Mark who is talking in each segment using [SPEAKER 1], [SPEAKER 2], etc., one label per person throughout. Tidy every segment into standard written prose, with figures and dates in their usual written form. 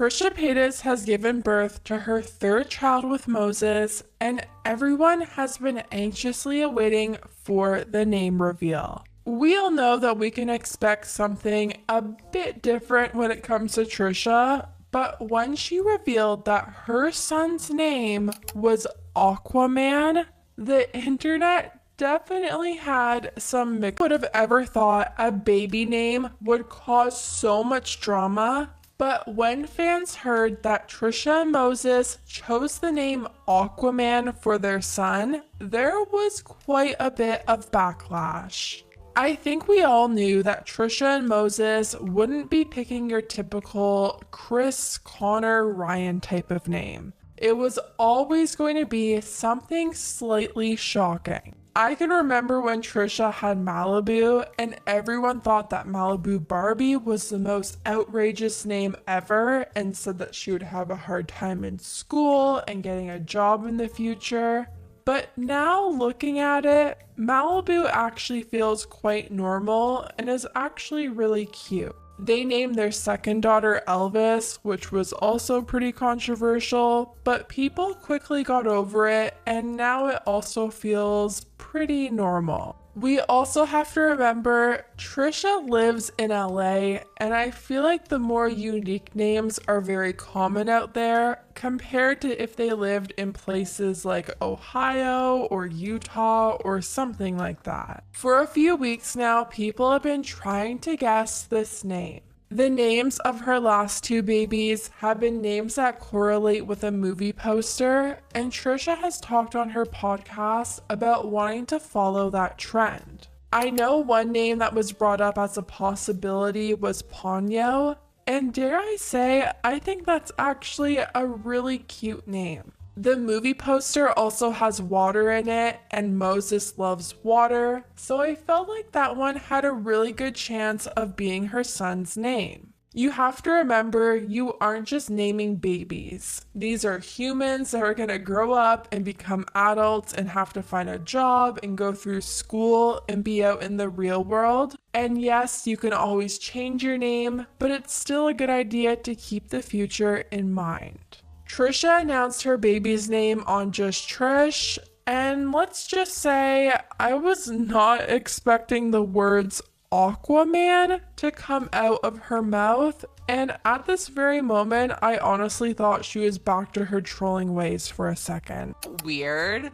[SPEAKER 1] Trisha Paytas has given birth to her third child with Moses, and everyone has been anxiously awaiting for the name reveal. We all know that we can expect something a bit different when it comes to Trisha, but when she revealed that her son's name was Aquaman, the internet definitely had some mix. Would have ever thought a baby name would cause so much drama, but when fans heard that Trisha and Moses chose the name Aquaman for their son, there was quite a bit of backlash. I think we all knew that Trisha and Moses wouldn't be picking your typical Chris, Connor, Ryan type of name. It was always going to be something slightly shocking. I can remember when Trisha had Malibu and everyone thought that Malibu Barbie was the most outrageous name ever and said that she would have a hard time in school and getting a job in the future. But now looking at it, Malibu actually feels quite normal and is actually really cute. They named their second daughter Elvis, which was also pretty controversial, but people quickly got over it and now it also feels pretty normal. We also have to remember Trisha lives in LA, and I feel like the more unique names are very common out there compared to if they lived in places like Ohio or Utah or something like that. For a few weeks now, people have been trying to guess this name. The names of her last two babies have been names that correlate with a movie poster, and Trisha has talked on her podcast about wanting to follow that trend. I know one name that was brought up as a possibility was Ponyo, and dare I say, I think that's actually a really cute name. The movie poster also has water in it, and Moses loves water, so I felt like that one had a really good chance of being her son's name. You have to remember, you aren't just naming babies. These are humans that are going to grow up and become adults and have to find a job and go through school and be out in the real world. And yes, you can always change your name, but it's still a good idea to keep the future in mind. Trisha announced her baby's name on Just Trish, and let's just say I was not expecting the words Aquaman to come out of her mouth, and at this very moment, I honestly thought she was back to her trolling ways for a second.
[SPEAKER 2] Weird.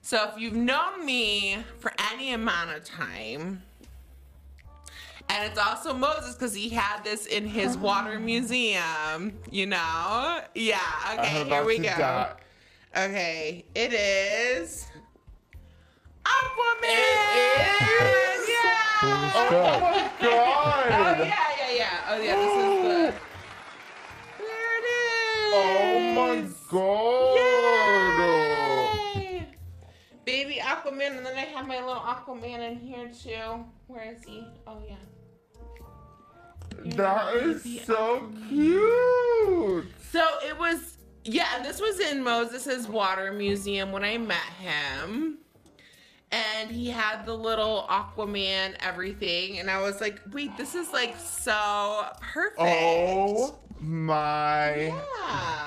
[SPEAKER 2] So if you've known me for any amount of time, and it's also Moses because he had this in his water museum, you know? Yeah, okay, here we go. Okay, it is Aquaman!
[SPEAKER 3] It is?
[SPEAKER 2] Yeah!
[SPEAKER 3] Oh my god!
[SPEAKER 2] Oh, yeah. Oh, yeah, this is the... There it is!
[SPEAKER 3] Oh my god!
[SPEAKER 2] Yay! Baby Aquaman, and then I have my little Aquaman in here too. Where is he? Oh, yeah.
[SPEAKER 3] That is so cute!
[SPEAKER 2] So it was, yeah, this was in Moses's water museum when I met him. And he had the little Aquaman everything. And I was like, wait, this is like so perfect.
[SPEAKER 3] Oh my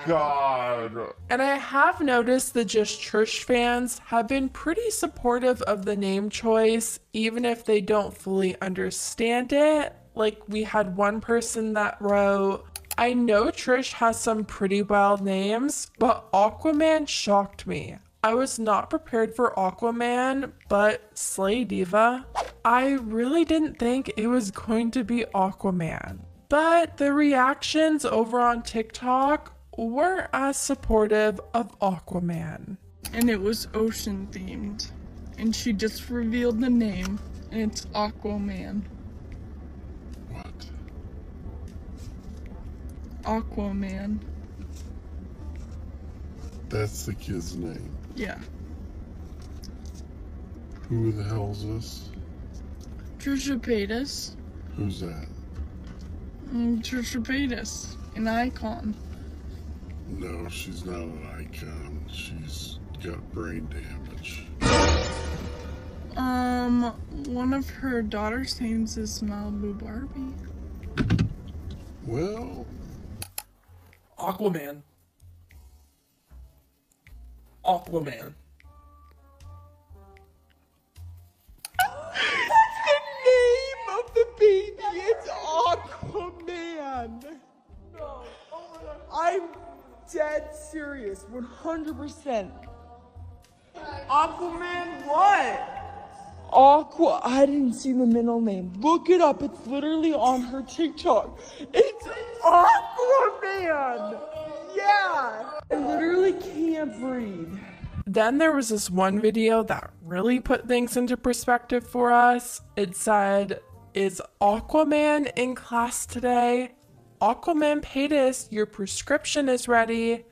[SPEAKER 3] god.
[SPEAKER 1] And I have noticed the Just Trish fans have been pretty supportive of the name choice, even if they don't fully understand it. Like, we had one person that wrote, I know Trish has some pretty wild names, but Aquaman shocked me. I was not prepared for Aquaman, but slay diva. I really didn't think it was going to be Aquaman. But the reactions over on TikTok weren't as supportive of Aquaman.
[SPEAKER 4] And it was ocean themed. And she just revealed the name, and it's Aquaman.
[SPEAKER 3] What?
[SPEAKER 4] Aquaman.
[SPEAKER 3] That's the kid's name.
[SPEAKER 4] Yeah.
[SPEAKER 3] Who the hell's this?
[SPEAKER 4] Trisha Paytas.
[SPEAKER 3] Who's that?
[SPEAKER 4] Trisha Paytas. An icon.
[SPEAKER 3] No, she's not an icon. She's got brain damage.
[SPEAKER 4] One of her daughter's names is Malibu Barbie.
[SPEAKER 3] Well,
[SPEAKER 1] Aquaman. Aquaman.
[SPEAKER 5] That's the name of the baby. It's Aquaman. No. Oh my God. I'm dead serious. 100%. Aquaman what? I didn't see the middle name. Look it up. It's literally on her TikTok. It's Aquaman. Yeah. I literally can't breathe.
[SPEAKER 1] Then there was this one video that really put things into perspective for us. It said, "Is Aquaman in class today? Aquaman Paytas, your prescription is ready.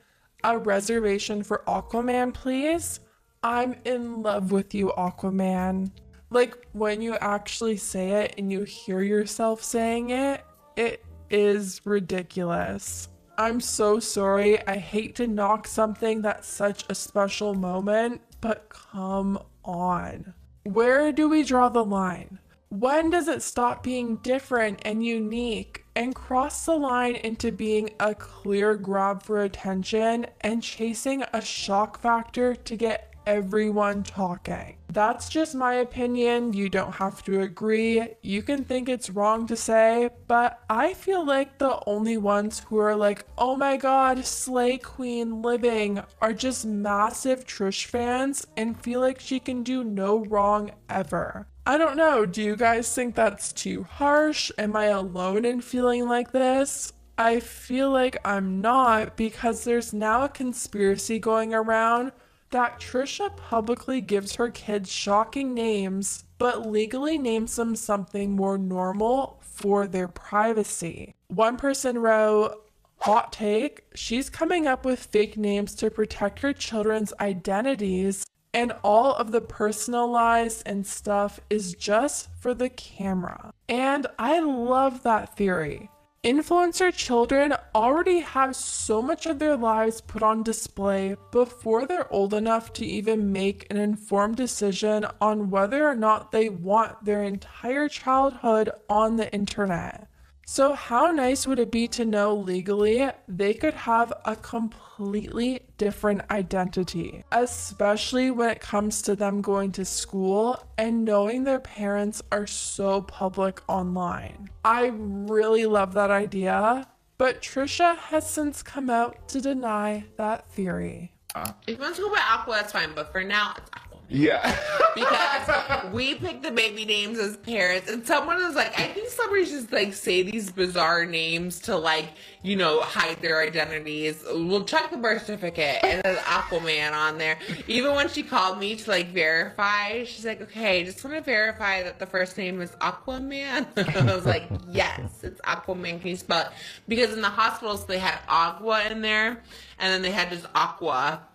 [SPEAKER 1] A reservation for Aquaman, please. I'm in love with you, Aquaman." Like, when you actually say it and you hear yourself saying it, it is ridiculous. I'm so sorry. I hate to knock something that's such a special moment, but come on. Where do we draw the line? When does it stop being different and unique and cross the line into being a clear grab for attention and chasing a shock factor to get everyone talking? That's just my opinion. You don't have to agree. You can think it's wrong to say, but I feel like the only ones who are like, "Oh my god, Slay Queen living," are just massive Trish fans and feel like she can do no wrong ever. I don't know. Do you guys think that's too harsh? Am I alone in feeling like this? I feel like I'm not, because there's now a conspiracy going around that Trisha publicly gives her kids shocking names, but legally names them something more normal for their privacy. One person wrote, "Hot take, she's coming up with fake names to protect her children's identities, and all of the personalized and stuff is just for the camera." And I love that theory. Influencer children already have so much of their lives put on display before they're old enough to even make an informed decision on whether or not they want their entire childhood on the internet. So how nice would it be to know legally they could have a completely different identity, especially when it comes to them going to school and knowing their parents are so public online. I really love that idea, but Trisha has since come out to deny that theory.
[SPEAKER 2] If you want to go by Aqua, that's fine, but for now, it's Aqua.
[SPEAKER 6] Yeah.
[SPEAKER 2] Because we picked the baby names as parents, and someone is like, I think somebody just like say these bizarre names to like, you know, hide their identities. We'll check the birth certificate and there's Aquaman on there. Even when she called me to like verify, she's like, okay, just want to verify that the first name is Aquaman. I was like, yes, it's Aquaman. Can you spell it? Because in the hospitals they had Agua in there, and then they had just Aqua.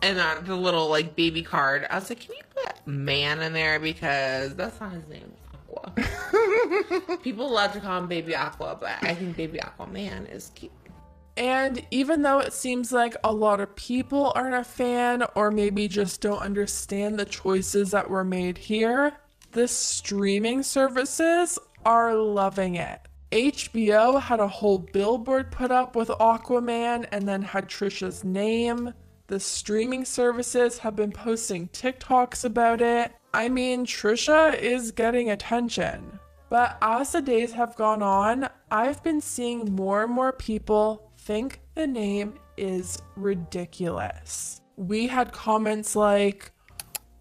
[SPEAKER 2] And the little like baby card, I was like, can you put man in there, because that's not his name, Aqua. People love to call him Baby Aqua, but I think Baby Aquaman is cute.
[SPEAKER 1] And even though it seems like a lot of people aren't a fan, or maybe just don't understand the choices that were made here, the streaming services are loving it. HBO had a whole billboard put up with Aquaman and then had Trisha's name. The streaming services have been posting TikToks about it. I mean, Trisha is getting attention. But as the days have gone on, I've been seeing more and more people think the name is ridiculous. We had comments like,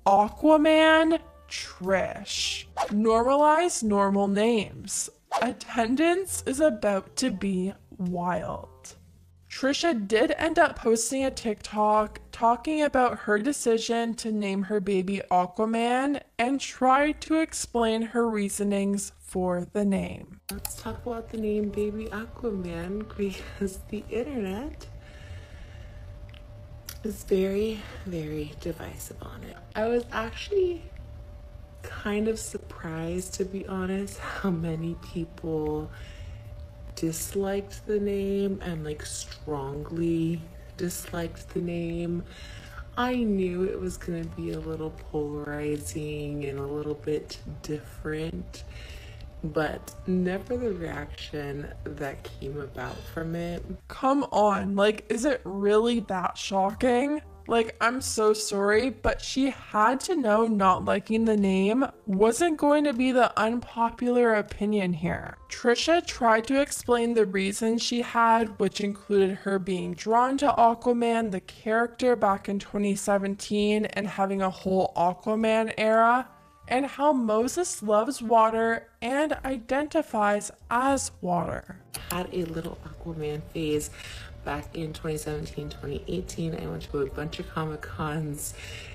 [SPEAKER 1] "Aquaman, Trish. Normalize normal names. Attendance is about to be wild." Trisha did end up posting a TikTok talking about her decision to name her baby Aquaman and tried to explain her reasonings for the name.
[SPEAKER 2] Let's talk about the name Baby Aquaman, because the internet is very, very divisive on it. I was actually kind of surprised, to be honest, how many people disliked the name and like strongly disliked the name. I knew it was going to be a little polarizing and a little bit different, but never the reaction that came about from it.
[SPEAKER 1] Come on, like, is it really that shocking? Like, I'm so sorry, but she had to know not liking the name wasn't going to be the unpopular opinion here. Trisha tried to explain the reasons she had, which included her being drawn to Aquaman, the character back in 2017, and having a whole Aquaman era, and how Moses loves water and identifies as water.
[SPEAKER 2] Had a little Aquaman phase back in 2017, 2018. I went to a bunch of Comic-Cons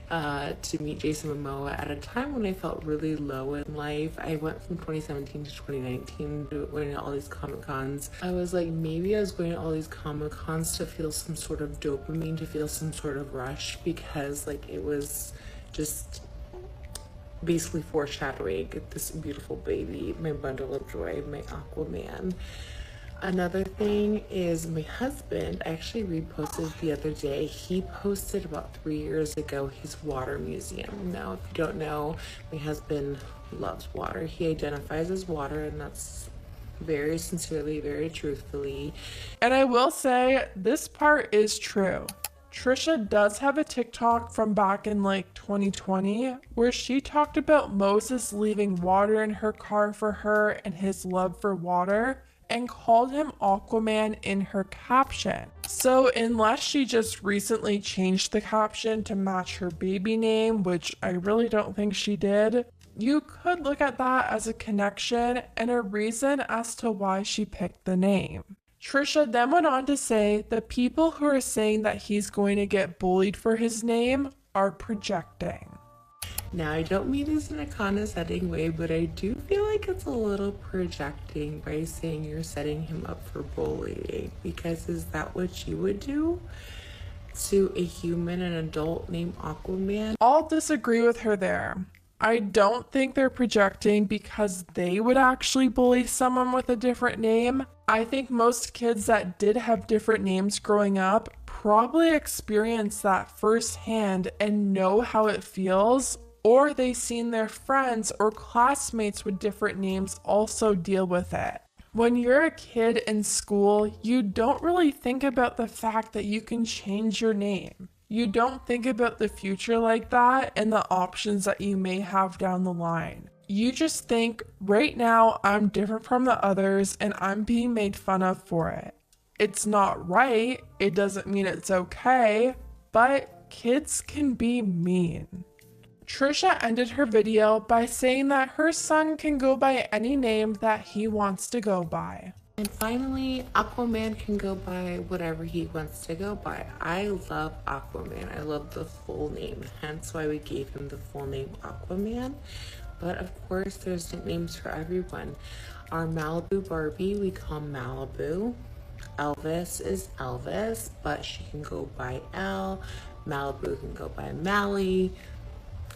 [SPEAKER 2] to meet Jason Momoa at a time when I felt really low in life. I went from 2017 to 2019 to going to all these Comic-Cons. I was like, maybe I was going to all these Comic-Cons to feel some sort of dopamine, to feel some sort of rush, because like it was just basically foreshadowing this beautiful baby, my bundle of joy, my Aquaman. Another thing is my husband, I actually reposted the other day. He posted about 3 years ago his water museum. Now, if you don't know, my husband loves water. He identifies as water, and that's very sincerely, very truthfully.
[SPEAKER 1] And I will say, this part is true. Trisha does have a TikTok from back in like 2020 where she talked about Moses leaving water in her car for her and his love for water, and called him Aquaman in her caption. So unless she just recently changed the caption to match her baby name, which I really don't think she did, you could look at that as a connection and a reason as to why she picked the name. Trisha then went on to say the people who are saying that he's going to get bullied for his name are projecting.
[SPEAKER 2] Now, I don't mean this in a condescending way, but I do feel like it's a little projecting by saying you're setting him up for bullying, because is that what you would do to a human, an adult named Aquaman?
[SPEAKER 1] I'll disagree with her there. I don't think they're projecting because they would actually bully someone with a different name. I think most kids that did have different names growing up probably experienced that firsthand and know how it feels, or they've seen their friends or classmates with different names also deal with it. When you're a kid in school, you don't really think about the fact that you can change your name. You don't think about the future like that and the options that you may have down the line. You just think, right now, I'm different from the others and I'm being made fun of for it. It's not right, it doesn't mean it's okay, but kids can be mean. Trisha ended her video by saying that her son can go by any name that he wants to go by.
[SPEAKER 2] And finally, Aquaman can go by whatever he wants to go by. I love Aquaman. I love the full name, hence why we gave him the full name Aquaman. But of course, there's nicknames for everyone. Our Malibu Barbie, we call Malibu. Elvis is Elvis, but she can go by Elle. Malibu can go by Mally.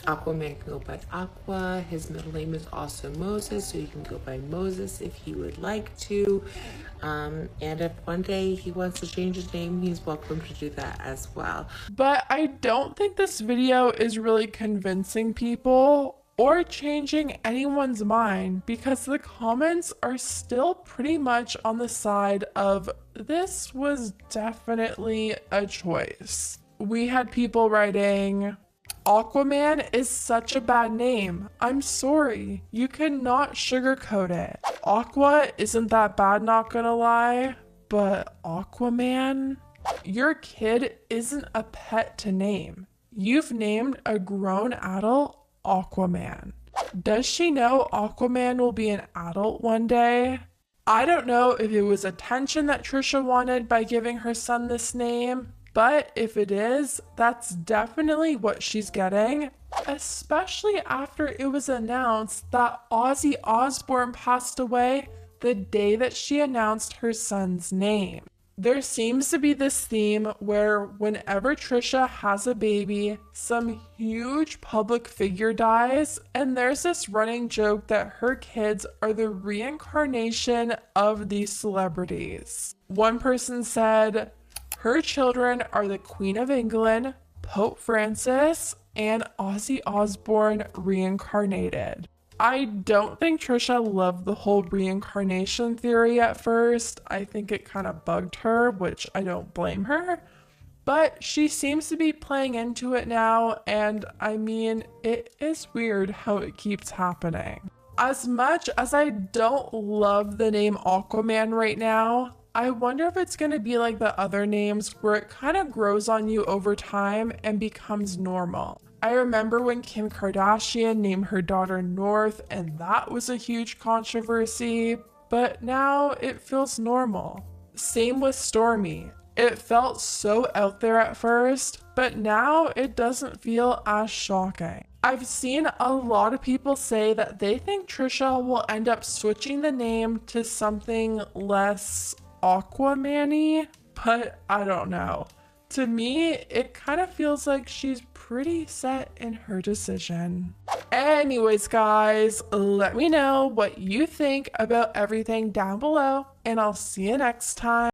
[SPEAKER 2] Aquaman can go by Aqua. His middle name is also Moses, so he can go by Moses if he would like to. And if one day he wants to change his name, he's welcome to do that as well.
[SPEAKER 1] But I don't think this video is really convincing people or changing anyone's mind, because the comments are still pretty much on the side of this was definitely a choice. We had people writing, Aquaman is such a bad name. I'm sorry. You cannot sugarcoat it. Aqua isn't that bad, not gonna lie, but Aquaman? Your kid isn't a pet to name. You've named a grown adult Aquaman. Does she know Aquaman will be an adult one day? I don't know if it was attention that Trisha wanted by giving her son this name, but if it is, that's definitely what she's getting, especially after it was announced that Ozzy Osbourne passed away the day that she announced her son's name. There seems to be this theme where whenever Trisha has a baby, some huge public figure dies, and there's this running joke that her kids are the reincarnation of these celebrities. One person said, her children are the Queen of England, Pope Francis, and Ozzy Osbourne reincarnated. I don't think Trisha loved the whole reincarnation theory at first. I think it kind of bugged her, which I don't blame her. But she seems to be playing into it now, and I mean, it is weird how it keeps happening. As much as I don't love the name Aquaman right now, I wonder if it's going to be like the other names where it kind of grows on you over time and becomes normal. I remember when Kim Kardashian named her daughter North, and that was a huge controversy, but now it feels normal. Same with Stormy. It felt so out there at first, but now it doesn't feel as shocking. I've seen a lot of people say that they think Trisha will end up switching the name to something less Aquaman-y, but I don't know. To me, it kind of feels like she's pretty set in her decision. Anyways, guys, let me know what you think about everything down below, and I'll see you next time.